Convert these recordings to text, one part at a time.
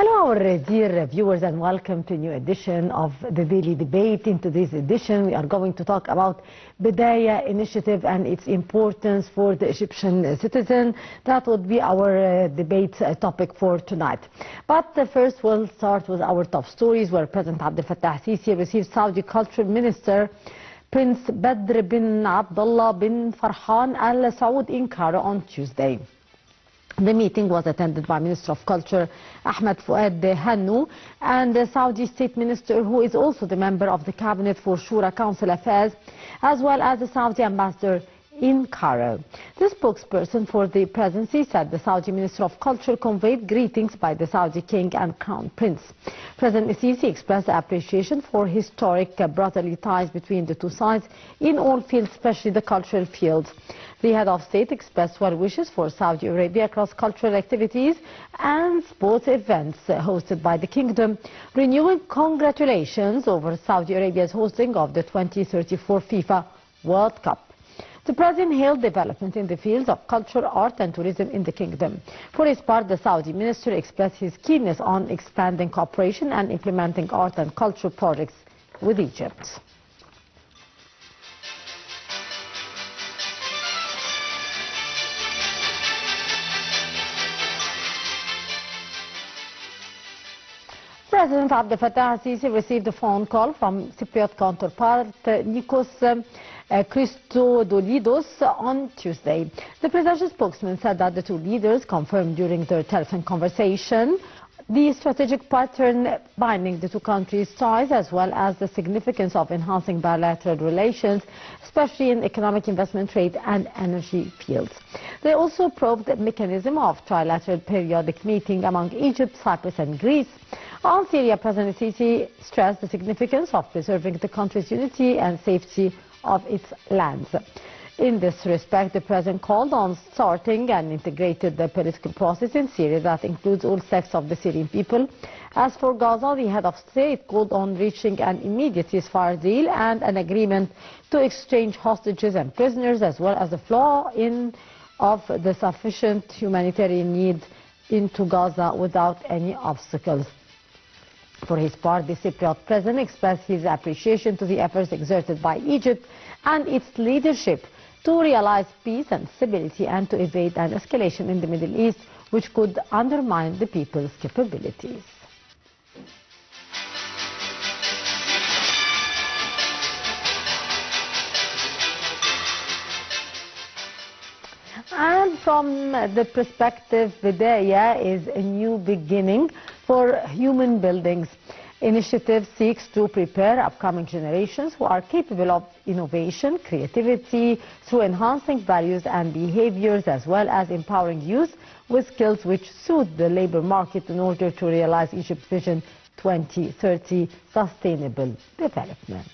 Hello, our dear viewers, and welcome to a new edition of the Daily Debate. In today's edition, we are going to talk about Bidaya initiative and its importance for the Egyptian citizen. That would be our debate topic for tonight. But first, we'll start with our top stories, where President Abdel Fattah Sisi received Saudi Culture Minister Prince Badr bin Abdullah bin Farhan Al Saud in Cairo on Tuesday. The meeting was attended by Minister of Culture Ahmed Fuad Hannu and the Saudi State Minister, who is also the member of the Cabinet for Shura Council Affairs, as well as the Saudi Ambassador in Cairo. The spokesperson for the presidency said the Saudi Minister of Culture conveyed greetings by the Saudi King and Crown Prince. President Sisi expressed appreciation for historic brotherly ties between the two sides in all fields, especially the cultural field. The head of state expressed well wishes for Saudi Arabia across cultural activities and sports events hosted by the kingdom, renewing congratulations over Saudi Arabia's hosting of the 2034 FIFA World Cup. The President hailed development in the fields of culture, art and tourism in the kingdom. For his part, the Saudi minister expressed his keenness on expanding cooperation and implementing art and cultural projects with Egypt. President Abdel Fattah Sisi received a phone call from Cypriot counterpart Nikos Christodoulidis on Tuesday. The presidential spokesman said that the two leaders confirmed during their telephone conversation the strategic pattern binding the two countries' ties, as well as the significance of enhancing bilateral relations, especially in economic, investment, trade and energy fields. They also probed the mechanism of trilateral periodic meeting among Egypt, Cyprus and Greece. On Syria, President Sisi stressed the significance of preserving the country's unity and safety of its lands. In this respect, the President called on starting an integrated political process in Syria that includes all sects of the Syrian people. As for Gaza, the head of state called on reaching an immediate ceasefire deal and an agreement to exchange hostages and prisoners, as well as the flow in of the sufficient humanitarian need into Gaza without any obstacles. For his part, the Cypriot president expressed his appreciation to the efforts exerted by Egypt and its leadership to realize peace and stability and to evade an escalation in the Middle East, which could undermine the people's capabilities. And from the perspective, Bidaya is a new beginning for human buildings. Initiative seeks to prepare upcoming generations who are capable of innovation, creativity, through enhancing values and behaviors, as well as empowering youth with skills which suit the labor market in order to realize Egypt's Vision 2030 sustainable development.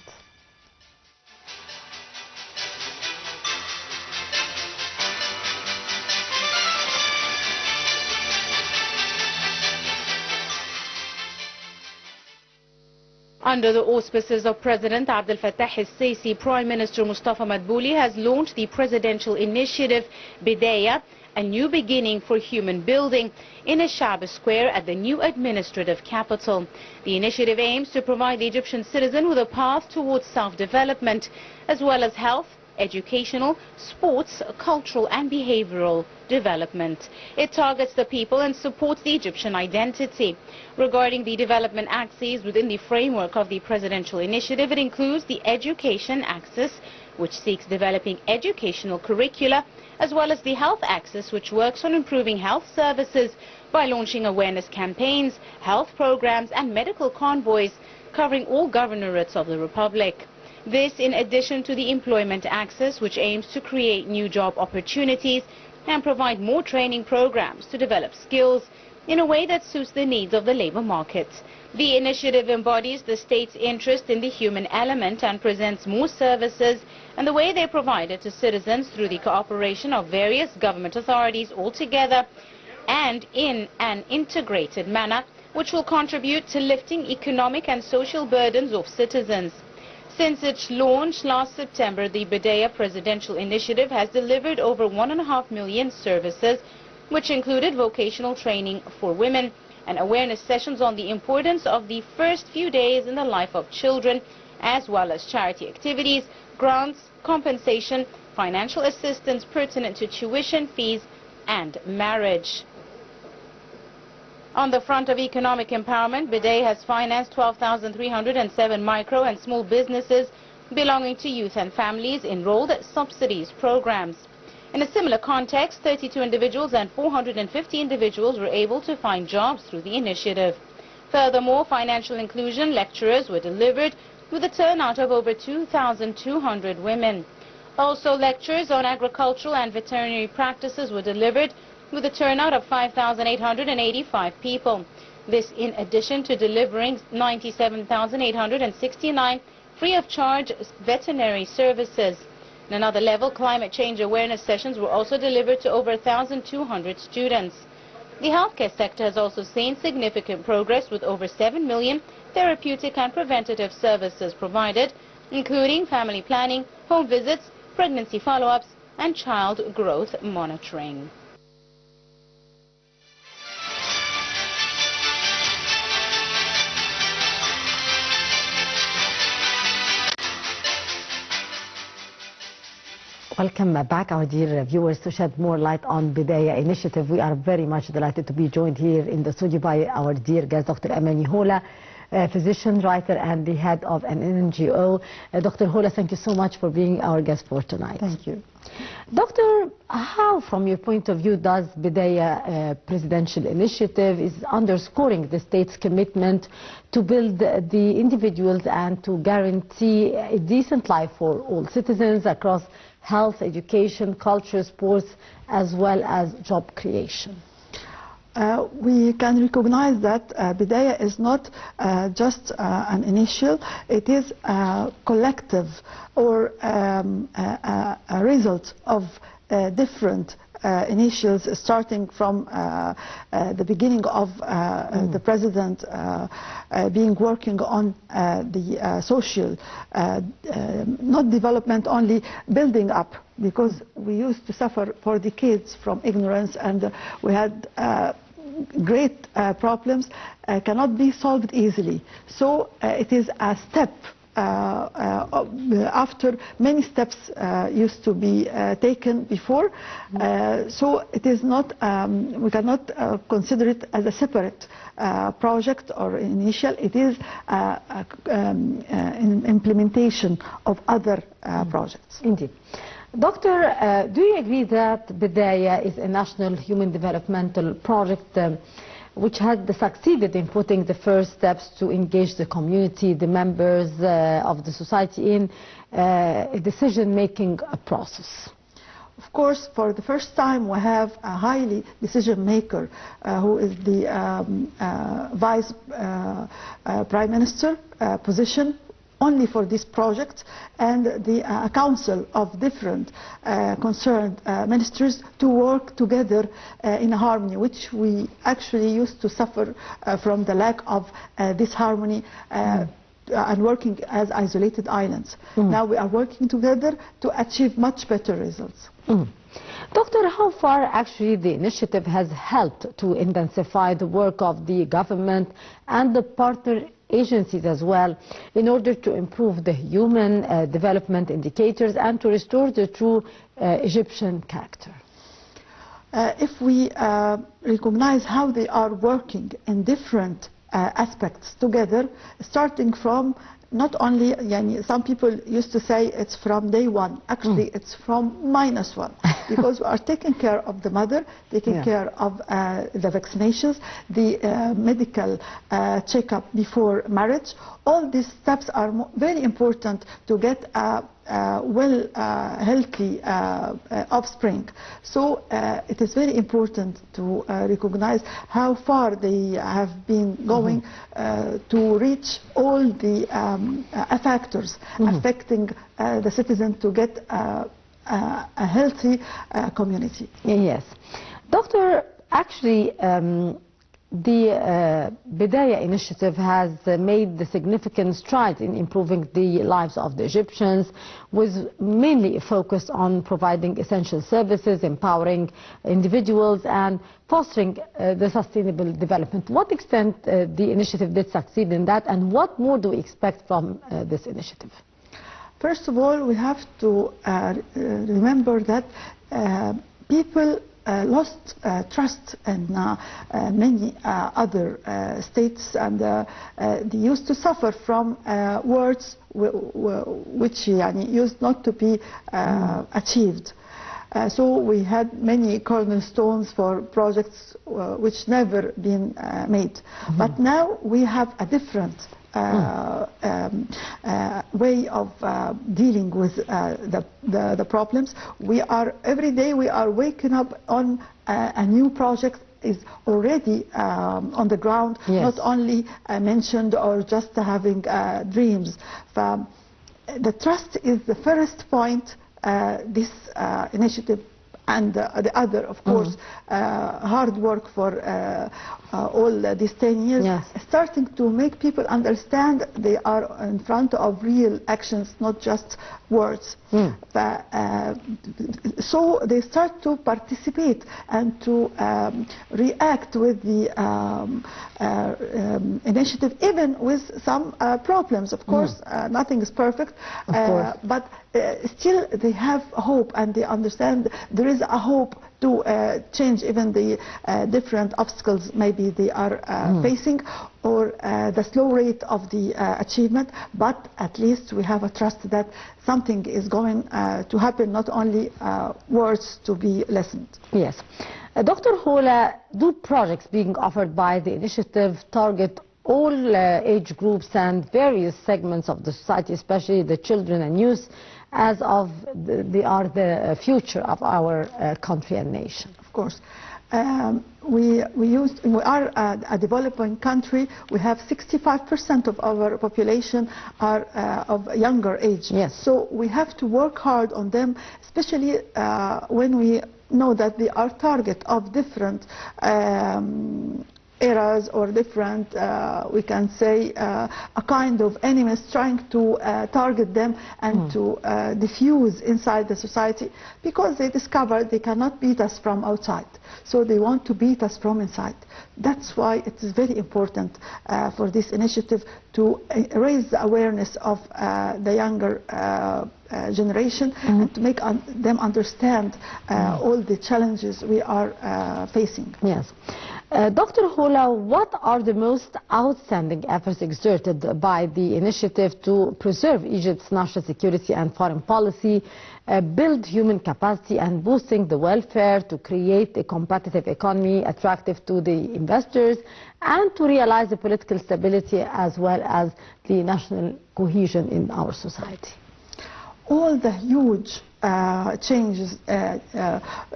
Under the auspices of President Abdel Fattah Sisi, Prime Minister Mustafa Madbouli has launched the presidential initiative Bidaya, a new beginning for human building, in a Shab Square at the new administrative capital. The initiative aims to provide the Egyptian citizen with a path towards self-development, as well as health, educational, sports, cultural and behavioral development. It targets the people and supports the Egyptian identity. Regarding the development axes within the framework of the presidential initiative, it includes the education axis, which seeks developing educational curricula, as well as the health axis, which works on improving health services by launching awareness campaigns, health programs and medical convoys covering all governorates of the Republic. This in addition to the employment axis, which aims to create new job opportunities and provide more training programs to develop skills in a way that suits the needs of the labor market. The initiative embodies the state's interest in the human element and presents more services and the way they provide it to citizens through the cooperation of various government authorities altogether and in an integrated manner, which will contribute to lifting economic and social burdens of citizens. Since its launch last September, the Bidaya presidential initiative has delivered over 1.5 million services, which included vocational training for women, and awareness sessions on the importance of the first few days in the life of children, as well as charity activities, grants, compensation, financial assistance pertinent to tuition fees and marriage. On the front of economic empowerment, Bidayah has financed 12,307 micro and small businesses belonging to youth and families enrolled at subsidies programs. In a similar context, 32 individuals and 450 individuals were able to find jobs through the initiative. Furthermore, financial inclusion lecturers were delivered with a turnout of over 2,200 women. Also, lectures on agricultural and veterinary practices were delivered with a turnout of 5,885 people. This in addition to delivering 97,869 free of charge veterinary services. On another level, climate change awareness sessions were also delivered to over 1,200 students. The healthcare sector has also seen significant progress with over 7 million therapeutic and preventative services provided, including family planning, home visits, pregnancy follow-ups, and child growth monitoring. Welcome back, our dear viewers, to shed more light on Bidayah initiative. We are very much delighted to be joined here in the studio by our dear guest, Dr. Amany Hola, physician, writer, and the head of an NGO. Dr. Hola, thank you so much for being our guest for tonight. Thank you. Doctor, how, from your point of view, does Bidayah presidential initiative is underscoring the state's commitment to build the individuals and to guarantee a decent life for all citizens across health, education, culture, sports, as well as job creation? We can recognize that Bidayah is not just an initial, it is a collective or a result of different initials, starting from the beginning of the president being working on the social, not development only, building up, because we used to suffer for decades from ignorance, and we had great problems cannot be solved easily. So it is a step after many steps used to be taken before. So it is not, we cannot consider it as a separate project or initial. It is an implementation of other projects. Indeed. Doctor, do you agree that Bidayah is a national human developmental project which had succeeded in putting the first steps to engage the community, the members of the society in a decision-making process? Of course, for the first time we have a highly decision maker who is the Vice Prime Minister position only for this project, and the council of different concerned ministers to work together in harmony, which we actually used to suffer from the lack of this harmony and working as isolated islands. Now we are working together to achieve much better results. Doctor, how far actually the initiative has helped to intensify the work of the government and the partner agencies as well, in order to improve the human development indicators and to restore the true Egyptian character? If we recognize how they are working in different aspects together, starting from not only, some people used to say it's from day one. Actually, it's from -1, because we are taking care of the mother, taking care of the vaccinations, the medical checkup before marriage. All these steps are very important to get a healthy offspring. So it is very important to recognize how far they have been going to reach all the factors affecting the citizen to get a healthy community. Yes. Doctor, actually, The Bidaya initiative has made the significant strides in improving the lives of the Egyptians, with mainly focused on providing essential services, empowering individuals and fostering the sustainable development. To what extent the initiative did succeed in that, and what more do we expect from this initiative? First of all, we have to remember that people lost trust in many other states, and they used to suffer from words which used not to be achieved. So we had many cornerstones for projects which never been made. But now we have a different way of dealing with the problems. Every day we are waking up on a new project is already on the ground, yes. Not only mentioned or just having dreams. The trust is the first point. This initiative and the other, of course, hard work for all these 10 years, yes. Starting to make people understand they are in front of real actions, not just words. So they start to participate and to react with the initiative, even with some problems. Of course, nothing is perfect, but still they have hope, and they understand there is a hope to change even the different obstacles maybe they are facing, or the slow rate of the achievement, but at least we have a trust that something is going to happen, not only words to be listened. Yes. Dr. Hola, do projects being offered by the initiative target all age groups and various segments of the society, especially the children and youth, as of they are the future of our country and nation? Of course. We are a developing country. We have 65% of our population are of younger age. Yes. So we have to work hard on them, especially when we know that they are target of different eras or different, we can say, a kind of enemies trying to target them and to diffuse inside the society, because they discover they cannot beat us from outside. So they want to beat us from inside. That's why it is very important for this initiative to raise the awareness of the younger generation and to make them understand all the challenges we are facing. Yes. Dr. Hola, what are the most outstanding efforts exerted by the initiative to preserve Egypt's national security and foreign policy, build human capacity and boosting the welfare, to create a competitive economy attractive to the investors, and to realize the political stability as well as the national cohesion in our society? All the huge changes,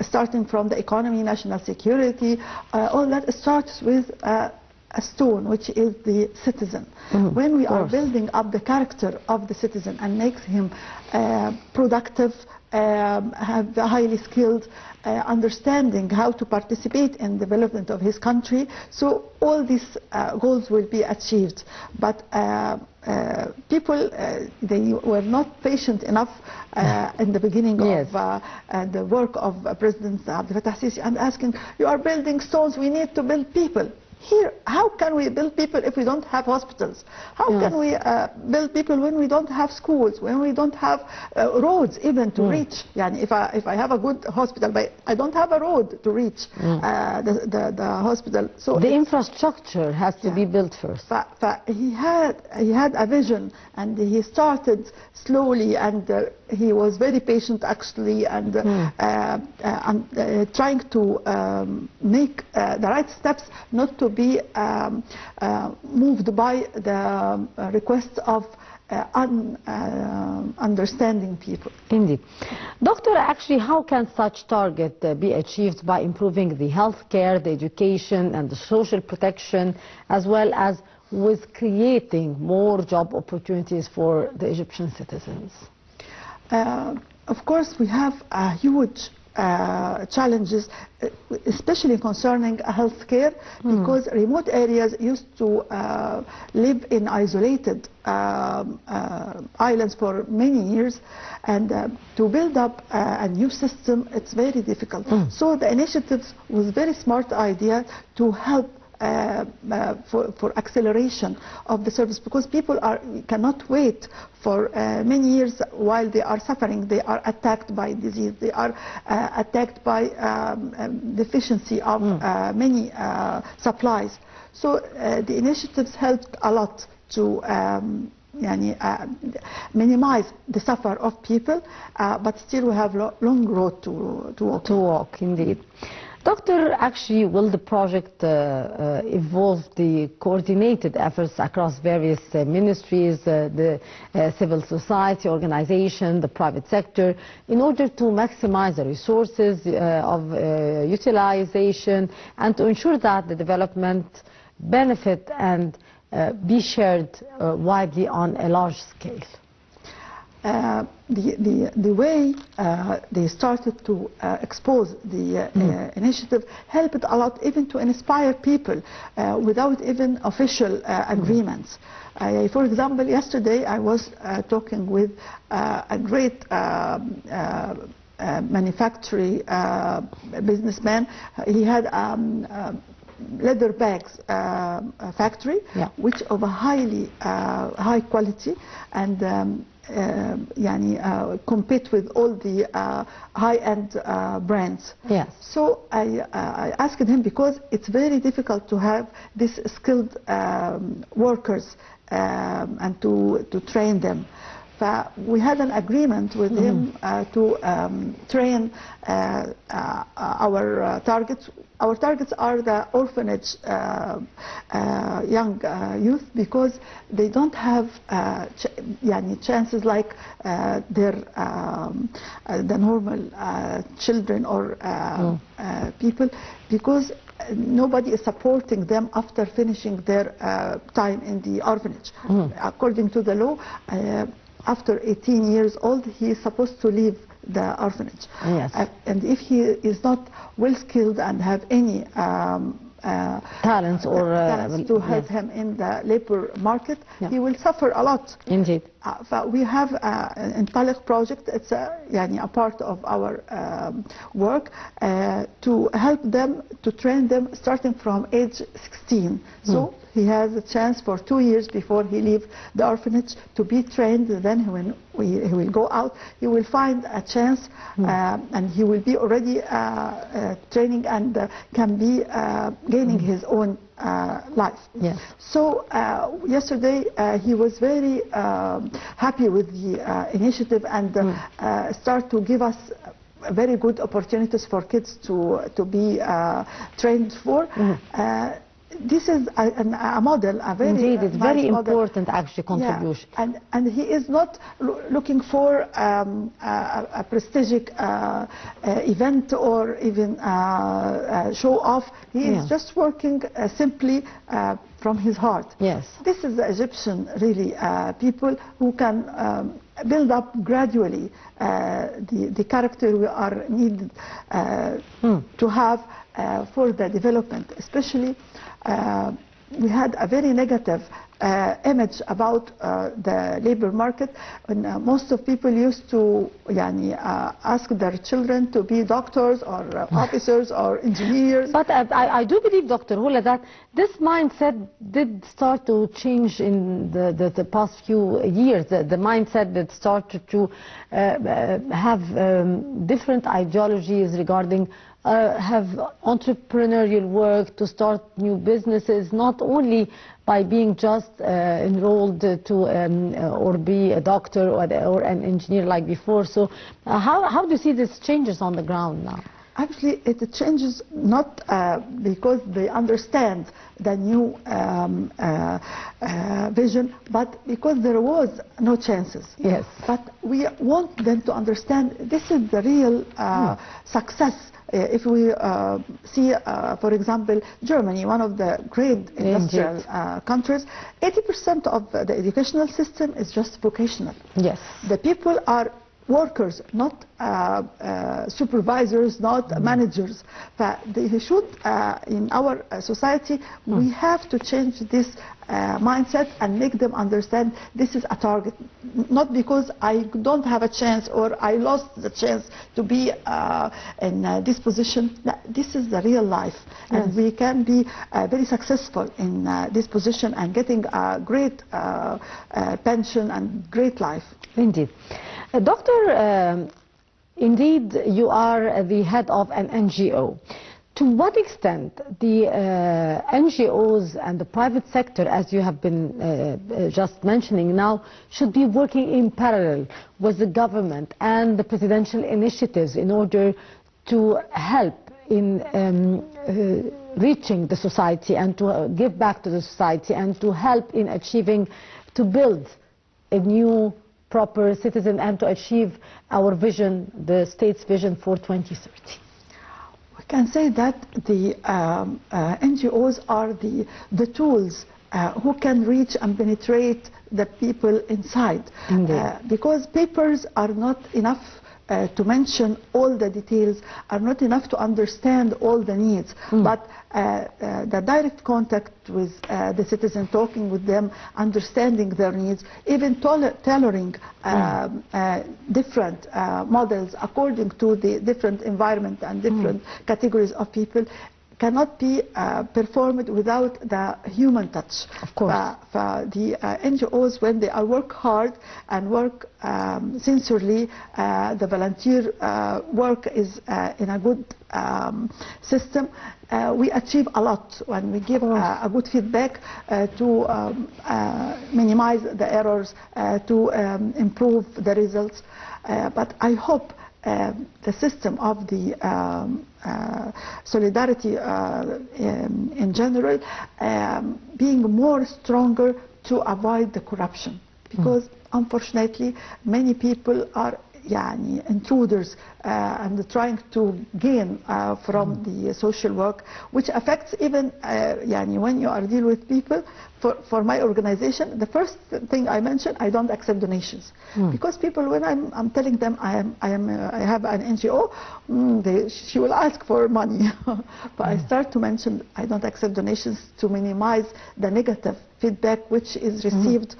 starting from the economy, national security, all that starts with a stone, which is the citizen. When we are building up the character of the citizen and makes him productive, highly skilled, understanding how to participate in development of his country, so all these goals will be achieved. But people, they were not patient enough in the beginning of the work of President Abdel Fattah Sisi, and asking, you are building stones, we need to build people. Here, how can we build people if we don't have hospitals? How can we build people when we don't have schools, when we don't have roads even to reach? If I have a good hospital, but I don't have a road to reach the hospital. So the infrastructure has to be built first. He had a vision, and he started slowly, and he was very patient actually, and trying to make the right steps, not to be moved by the requests of understanding people. Indeed. Doctor, actually, how can such target be achieved? By improving the health care, the education and the social protection, as well as with creating more job opportunities for the Egyptian citizens? Of course, we have a huge challenges, especially concerning healthcare, because remote areas used to live in isolated islands for many years, and to build up a new system, it's very difficult. So the initiatives was a very smart idea to help for acceleration of the service, because people cannot wait for many years while they are suffering. They are attacked by disease, they are attacked by deficiency of many supplies. So the initiatives helped a lot to minimize the suffer of people, but still we have long road to walk. To walk, indeed. Doctor, actually, will the project involve the coordinated efforts across various ministries, the civil society organization, the private sector, in order to maximize the resources of utilization and to ensure that the development benefit and be shared widely on a large scale? The way they started to expose the initiative helped a lot, even to inspire people without even official agreements. For example, yesterday I was talking with a great manufacturing businessman. He had leather bags factory, which of a high quality, and compete with all the high-end brands. Yes. So I asked him, because it's very difficult to have these skilled workers and to train them. We had an agreement with him to train our targets. Our targets are the orphanage young youth, because they don't have chances like the normal children or people, because nobody is supporting them after finishing their time in the orphanage. According to the law, after 18 years old, he is supposed to leave the orphanage. Yes. And if he is not well skilled and have any talents or talents to help him in the labor market, he will suffer a lot. Indeed. We have in Talq project, it's a part of our work to help them, to train them starting from age 16. So he has a chance for 2 years before he leaves the orphanage to be trained. Then when he will go out, he will find a chance, and he will be already training and can be gaining his own life. Yes. So yesterday he was very happy with the initiative, and start to give us very good opportunities for kids to be trained for. This is a model, a very Indeed, it's nice very model. important actually contribution. Yeah. And he is not looking for a prestigious event or even show off. He is just working simply from his heart. Yes. This is the Egyptian really people who can build up gradually the character we are needed to have for the development. Especially we had a very negative image about the labor market, when most of people used to ask their children to be doctors or officers or engineers. But I do believe, Dr. Hola, that this mindset did start to change in the past few years. The mindset that started to have different ideologies regarding have entrepreneurial work, to start new businesses, not only by being just enrolled to or be a doctor or an engineer like before. So how do you see these changes on the ground now? Actually, it changes not because they understand the new vision, but because there was no chances. Yes. But we want them to understand this is the real success. If we see, for example, Germany, one of the great industrial countries, 80% of the educational system is just vocational. Yes. The people are workers, not supervisors, not managers. They should, in our society, we have to change this mindset and make them understand this is a target, not because I don't have a chance or I lost the chance to be in this position. This is the real life, and we can be very successful in this position and getting a great pension and great life. Indeed. Doctor, indeed you are the head of an NGO. To what extent the NGOs and the private sector, as you have been just mentioning now, should be working in parallel with the government and the presidential initiatives in order to help in reaching the society and to give back to the society and to help in achieving, to build a new proper citizen and to achieve our vision, the state's vision for 2030? Can say that the NGOs are the tools who can reach and penetrate the people inside, because papers are not enough to mention all the details, are not enough to understand all the needs, but the direct contact with the citizen, talking with them, understanding their needs, even tailoring different models according to the different environment and different categories of people, cannot be performed without the human touch. Of course. The NGOs, when they work hard and work sincerely, the volunteer work is in a good system, we achieve a lot when we give a good feedback to minimize the errors, to improve the results. But I hope the system of the solidarity in general being more stronger to avoid the corruption, because unfortunately many people are intruders and trying to gain from the social work, which affects even when you are dealing with people. For my organization, the first thing I mention, I don't accept donations, because people, when I'm telling them I have an NGO, she will ask for money. But I start to mention I don't accept donations to minimize the negative feedback which is received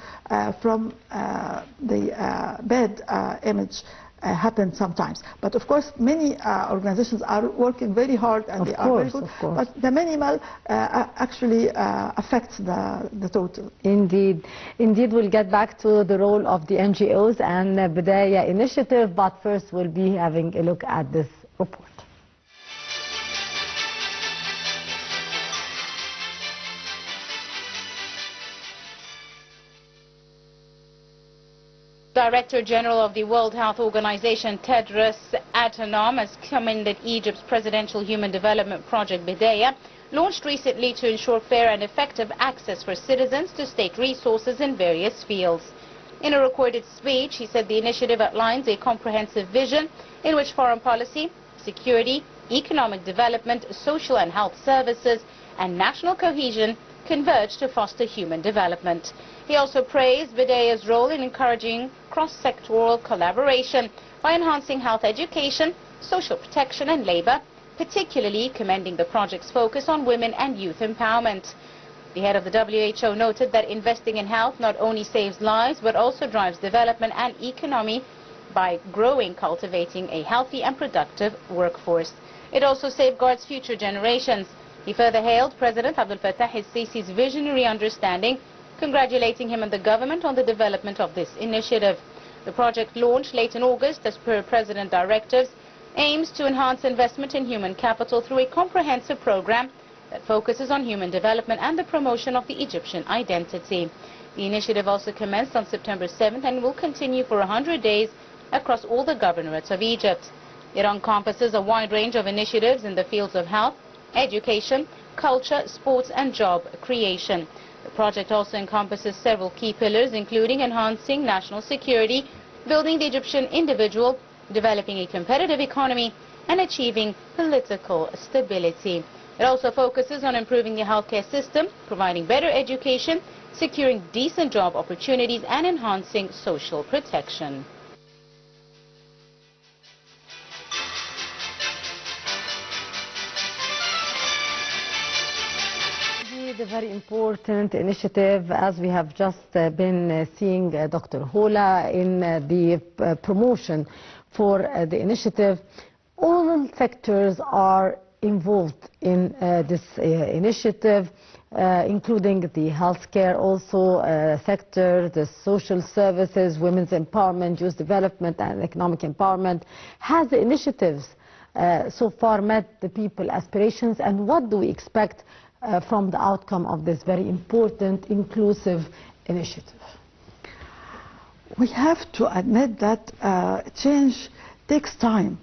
from the bad image happen sometimes. But of course many organizations are working very hard and they are very good, but the minimal actually affects the total. Indeed. Indeed, we'll get back to the role of the NGOs and the Bidaya initiative, but first we'll be having a look at this report. Director General of the World Health Organization, Tedros Adhanom, has commended Egypt's Presidential Human Development Project, Bidaya, launched recently to ensure fair and effective access for citizens to state resources in various fields. In a recorded speech, he said the initiative outlines a comprehensive vision in which foreign policy, security, economic development, social and health services, and national cohesion converge to foster human development. He also praised Bidaya's role in encouraging cross-sectoral collaboration by enhancing health education, social protection and labor, particularly commending the project's focus on women and youth empowerment. The head of the WHO noted that investing in health not only saves lives but also drives development and economy by cultivating a healthy and productive workforce. It also safeguards future generations. He further hailed President Abdel Fattah el-Sisi's visionary understanding, congratulating him and the government on the development of this initiative. The project, launched late in August as per President directives, aims to enhance investment in human capital through a comprehensive program that focuses on human development and the promotion of the Egyptian identity. The initiative also commenced on September 7th and will continue for 100 days across all the governorates of Egypt. It encompasses a wide range of initiatives in the fields of health, education, culture, sports and job creation. The project also encompasses several key pillars, including enhancing national security, building the Egyptian individual, developing a competitive economy, and achieving political stability. It also focuses on improving the healthcare system, providing better education, securing decent job opportunities, and enhancing social protection. a very important initiative, as we have just been seeing Dr. Hola in the promotion for the initiative. All sectors are involved in this initiative, including the healthcare also sector, the social services, women's empowerment, youth development and economic empowerment. Has the initiatives so far met the people's aspirations, and what do we expect from the outcome of this very important inclusive initiative? We have to admit that change takes time.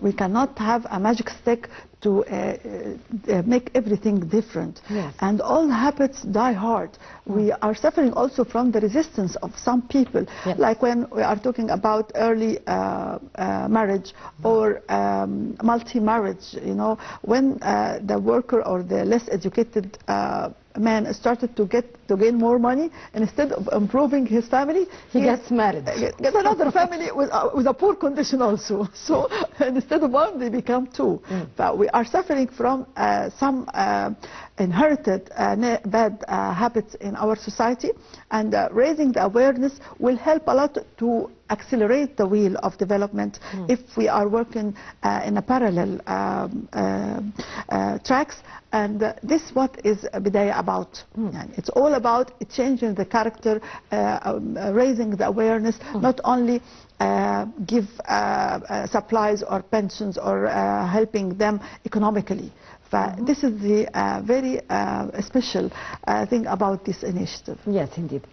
We cannot have a magic stick to make everything different. Yes. And all habits die hard. We are suffering also from the resistance of some people. Yes. Like when we are talking about early marriage or multi-marriage, when the worker or the less educated man started to gain more money, and instead of improving his family, he gets married. Get another family with a poor condition also. So instead of one, they become two. But we are suffering from some inherited bad habits in our society, and raising the awareness will help a lot to accelerate the wheel of development if we are working in a parallel tracks. And this is what is Bidaya about. It's all about changing the character, raising the awareness, not only give supplies or pensions or helping them economically. But this is the very special thing about this initiative. Yes, indeed.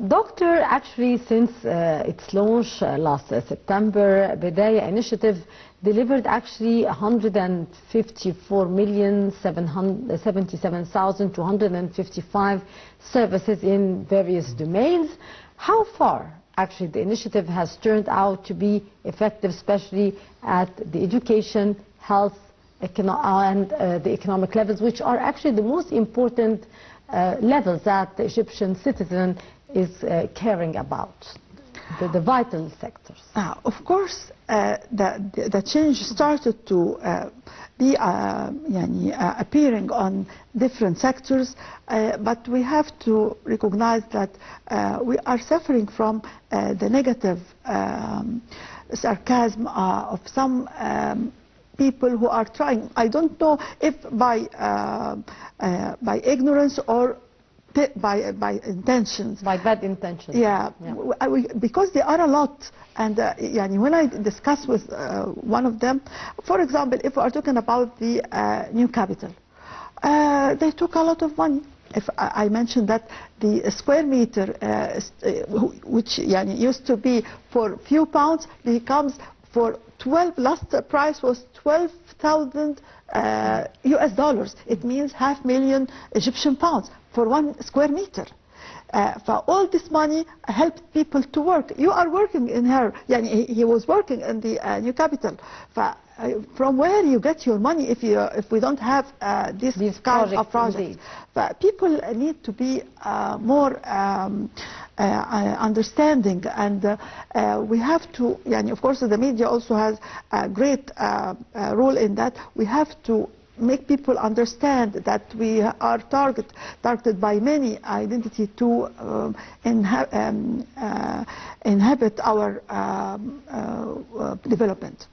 Doctor, actually, since its launch last September, Bidaya initiative delivered actually 154,777,255 services in various domains. How far actually the initiative has turned out to be effective, especially at the education, health, and the economic levels, which are actually the most important levels that the Egyptian citizen is caring about, the vital sectors? Of course, the change started to be appearing on different sectors, but we have to recognize that we are suffering from the negative sarcasm of some people who are trying. I don't know if by ignorance or by intentions. By bad intentions. Yeah. Because there are a lot. And when I discuss with one of them, for example, if we are talking about the new capital, they took a lot of money. If I mentioned that the square meter, which used to be for few pounds, becomes for 12, last price was 12,000 US dollars. It means $500,000 Egyptian pounds for 1 square meter. For all this money helped people to work. You are working in here. He was working in the new capital. From where you get your money if we don't have these kind of projects? But people need to be more understanding, and we have to. Of course, the media also has a great role in that. We have to make people understand that we are targeted by many identity to inhabit our development.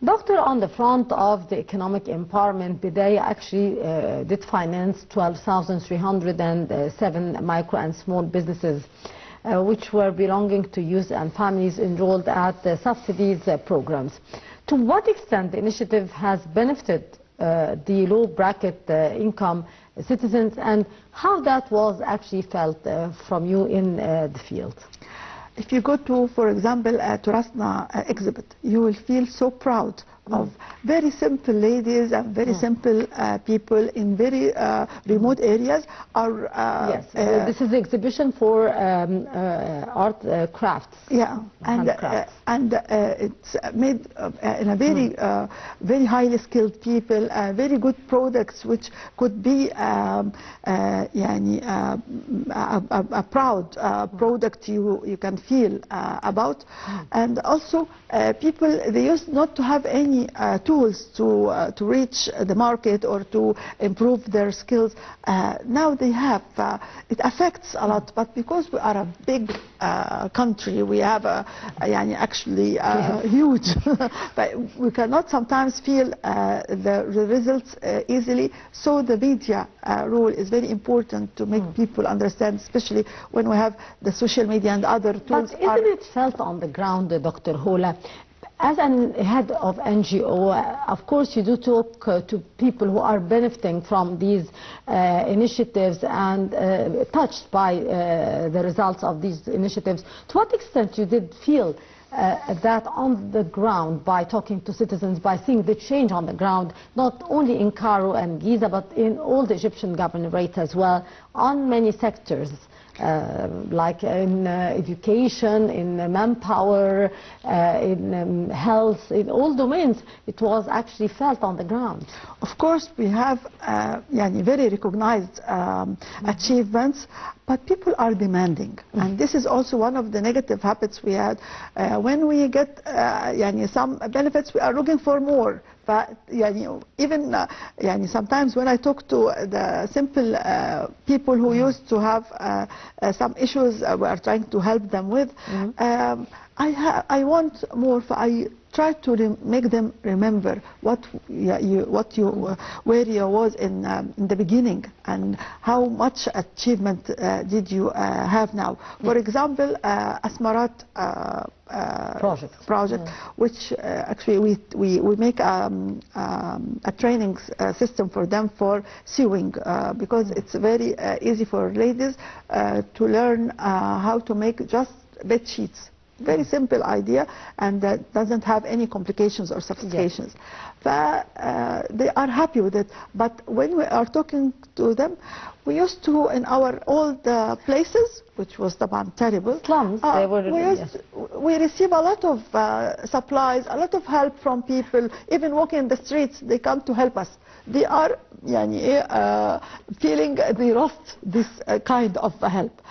Doctor, on the front of the economic empowerment, Bidaya actually did finance 12,307 micro and small businesses, which were belonging to youth and families enrolled at the subsidies programs. To what extent the initiative has benefited the low bracket income citizens, and how that was actually felt from you in the field? If you go to, for example, to Rasna exhibit, you will feel so proud of very simple ladies and very simple people in very remote areas. Yes, this is the exhibition for art crafts. Yeah, and it's made in a very very highly skilled people, very good products, which could be a proud product you can feel about. And also people, they used not to have any any tools to reach the market or to improve their skills. Now they have. It affects a lot, but because we are a big country, we have actually huge, but we cannot sometimes feel the results easily. So the media role is very important to make people understand, especially when we have the social media and other tools. But isn't it felt on the ground, Dr. Hola? As a head of NGO, of course you do talk to people who are benefiting from these initiatives and touched by the results of these initiatives. To what extent you did feel that on the ground, by talking to citizens, by seeing the change on the ground, not only in Cairo and Giza, but in all the Egyptian governorate as well, on many sectors? Like in education, in manpower, in health, in all domains, it was actually felt on the ground. Of course, we have very recognized achievements, but people are demanding. And this is also one of the negative habits we had. When we get some benefits, we are looking for more. But even sometimes when I talk to the simple people who used to have some issues we are trying to help them with, I want more. I try to make them remember where you was in the beginning and how much achievement did you have now. For example, Asmarat project, which actually we make a training system for them for sewing, because it's very easy for ladies to learn how to make just bed sheets. Very simple idea, and that doesn't have any complications or sophistications. But they are happy with it. But when we are talking to them, we used to, in our old places, which was terrible, slums, we receive a lot of supplies, a lot of help from people. Even walking in the streets, they come to help us. They are feeling they lost this kind of help.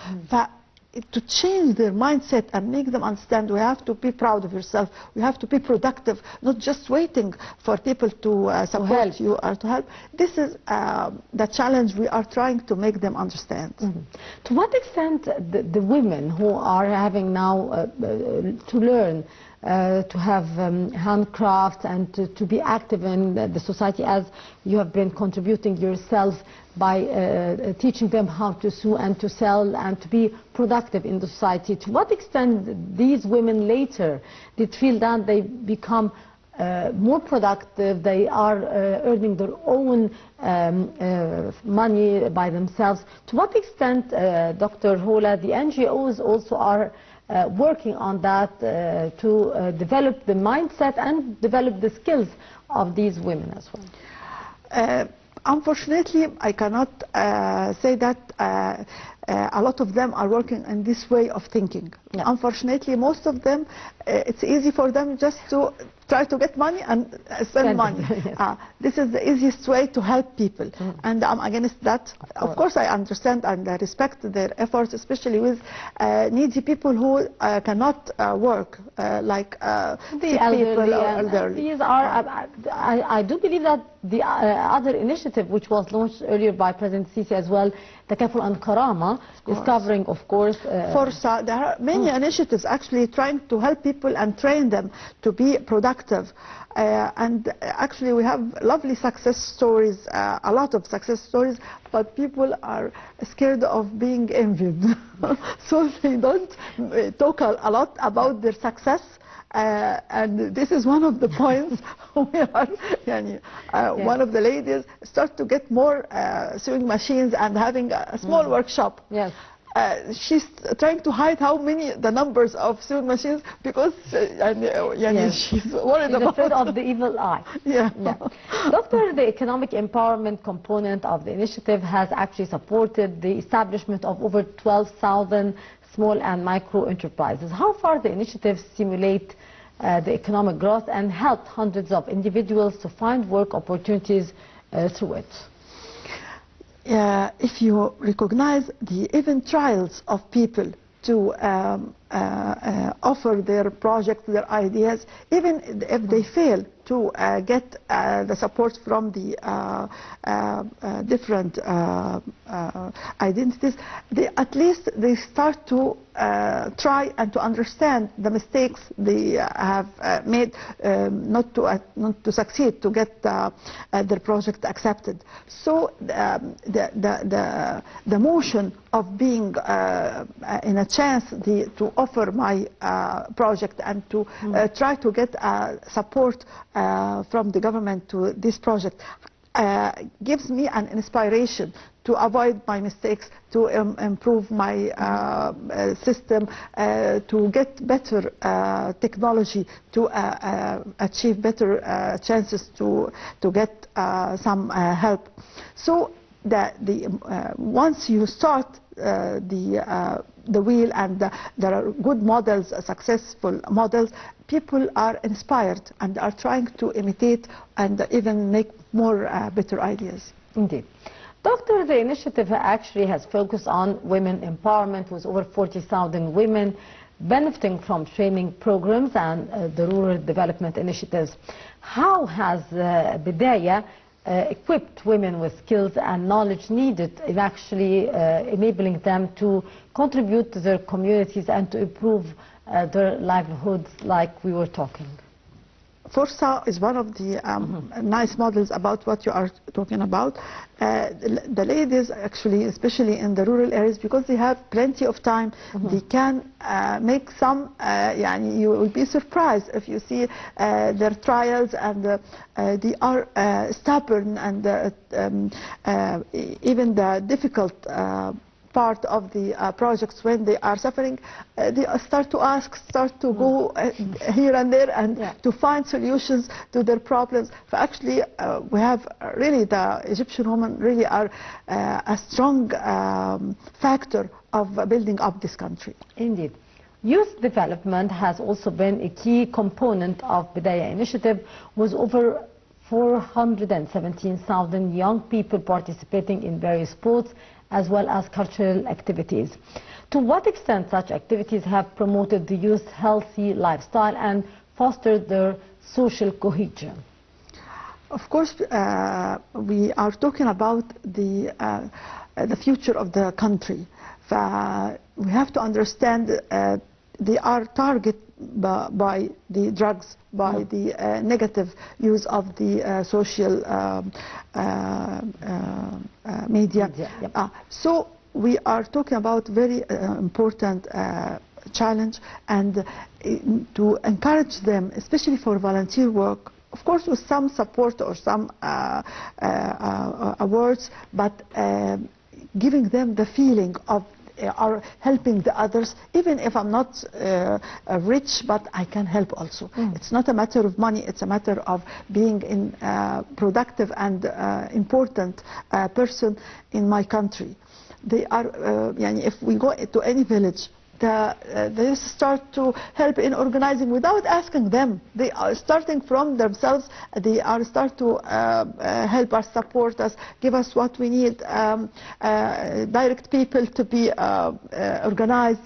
To change their mindset and make them understand we have to be proud of yourself, we have to be productive, not just waiting for people to support you or to help. This is the challenge we are trying to make them understand. To what extent the women who are having now to learn to have handcrafts and to be active in the society, as you have been contributing yourself by teaching them how to sew and to sell and to be productive in the society, to what extent these women later did feel that they become more productive, they are earning their own money by themselves? To what extent, Dr. Hola, the NGOs also are working on that to develop the mindset and develop the skills of these women as well? Unfortunately, I cannot say that a lot of them are working in this way of thinking. Unfortunately, most of them, it's easy for them just to try to get money and spend money. This is the easiest way to help people, and I'm against that. Of course, I understand and I respect their efforts, especially with needy people who cannot work, like the elderly. These are, I do believe that the other initiative, which was launched earlier by President Sisi as well, Takaful and Karama, is covering, of course. There are many initiatives actually trying to help people and train them to be productive. And actually we have lovely success stories, a lot of success stories, but people are scared of being envied. So they don't talk a lot about their success. And this is one of the points we are, one of the ladies start to get more sewing machines and having a small workshop. Yes. She's trying to hide the numbers of sewing machines because she's worried about afraid of the evil eye. Doctor, the economic empowerment component of the initiative has actually supported the establishment of over 12,000 small and micro enterprises. How far the initiative stimulate the economic growth and helped hundreds of individuals to find work opportunities through it? If you recognize the even trials of people to offer their projects, their ideas, even if they fail to get the support from the different identities, at least they start to try and to understand the mistakes they have made, not to succeed, to get their project accepted. So the motion of being in a chance to offer my project and to try to get support from the government to this project gives me an inspiration to avoid my mistakes, to improve my system, to get better technology, to achieve better chances to get some help. So once you start the wheel and there are good models, successful models, people are inspired and are trying to imitate and even make more better ideas. Indeed. Doctor, the initiative actually has focused on women empowerment with over 40,000 women benefiting from training programs and the rural development initiatives. How has Bidaya equipped women with skills and knowledge needed in actually enabling them to contribute to their communities and to improve their livelihoods like we were talking? Forza is one of the nice models about what you are talking about. The ladies actually, especially in the rural areas, because they have plenty of time, they can make some, you will be surprised if you see their trials, and they are stubborn, and even the difficult part of the projects, when they are suffering, they start to ask, start to go here and there and to find solutions to their problems. But actually, we have really, the Egyptian women really are a strong factor of building up this country. Indeed. Youth development has also been a key component of Bidaya initiative, with over 417,000 young people participating in various sports as well as cultural activities. To what extent such activities have promoted the youth's healthy lifestyle and fostered their social cohesion? Of course, we are talking about the future of the country. We have to understand they are targeted by the drugs, by the negative use of the social media. So we are talking about very important challenge, and to encourage them, especially for volunteer work, of course with some support or some awards, but giving them the feeling of are helping the others, even if I'm not rich, but I can help also. It's not a matter of money, it's a matter of being in productive and important person in my country. They are, if we go to any village, they start to help in organizing without asking them. They are starting from themselves. They are start to help us, support us, give us what we need, direct people to be organized.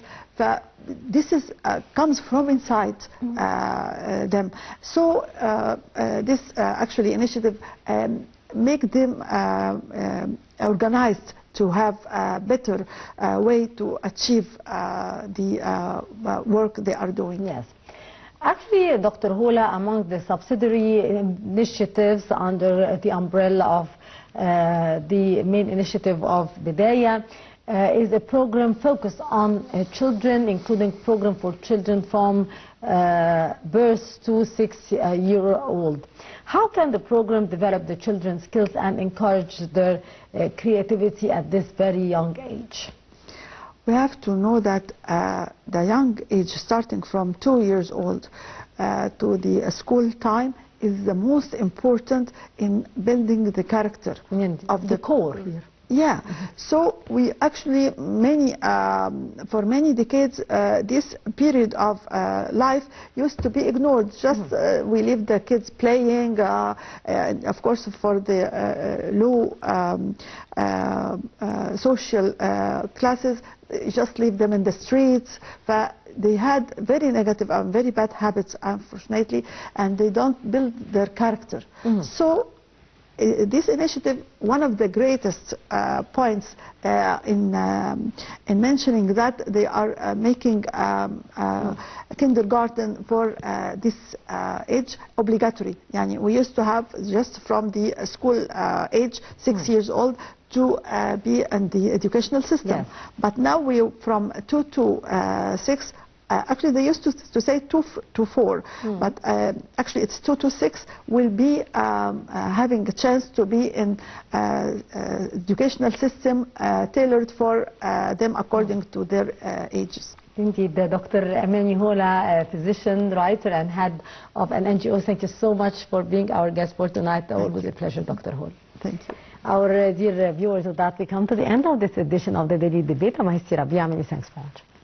This is comes from inside them. So this actually initiative make them organized to have a better way to achieve the work they are doing. Yes. Actually, Dr. Hola, among the subsidiary initiatives under the umbrella of the main initiative of Bidaya is a program focused on children, including program for children from birth to 6-year-old. How can the program develop the children's skills and encourage their creativity at this very young age? We have to know that the young age, starting from 2 years old to the school time, is the most important in building the character of the core. Yeah, so we actually for many decades this period of life used to be ignored. Just we leave the kids playing, of course for the low social classes, just leave them in the streets. They had very negative and very bad habits, unfortunately, and they don't build their character. So this initiative, one of the greatest points in mentioning that they are making kindergarten for this age obligatory. Yani we used to have just from the school age, 6 years old, to be in the educational system. Yes. But now we from 2 to 6. Actually, they used to say 2 to 4, but actually it's 2 to 6 will be having a chance to be in educational system tailored for them according to their ages. Indeed, Dr. Amany Hola, a physician, writer, and head of an NGO. Thank you so much for being our guest for tonight. Always a pleasure, Dr. Hola. Thank you. Our dear viewers, with that we come to the end of this edition of the Daily Debate. I'm Amany. Thanks for watching.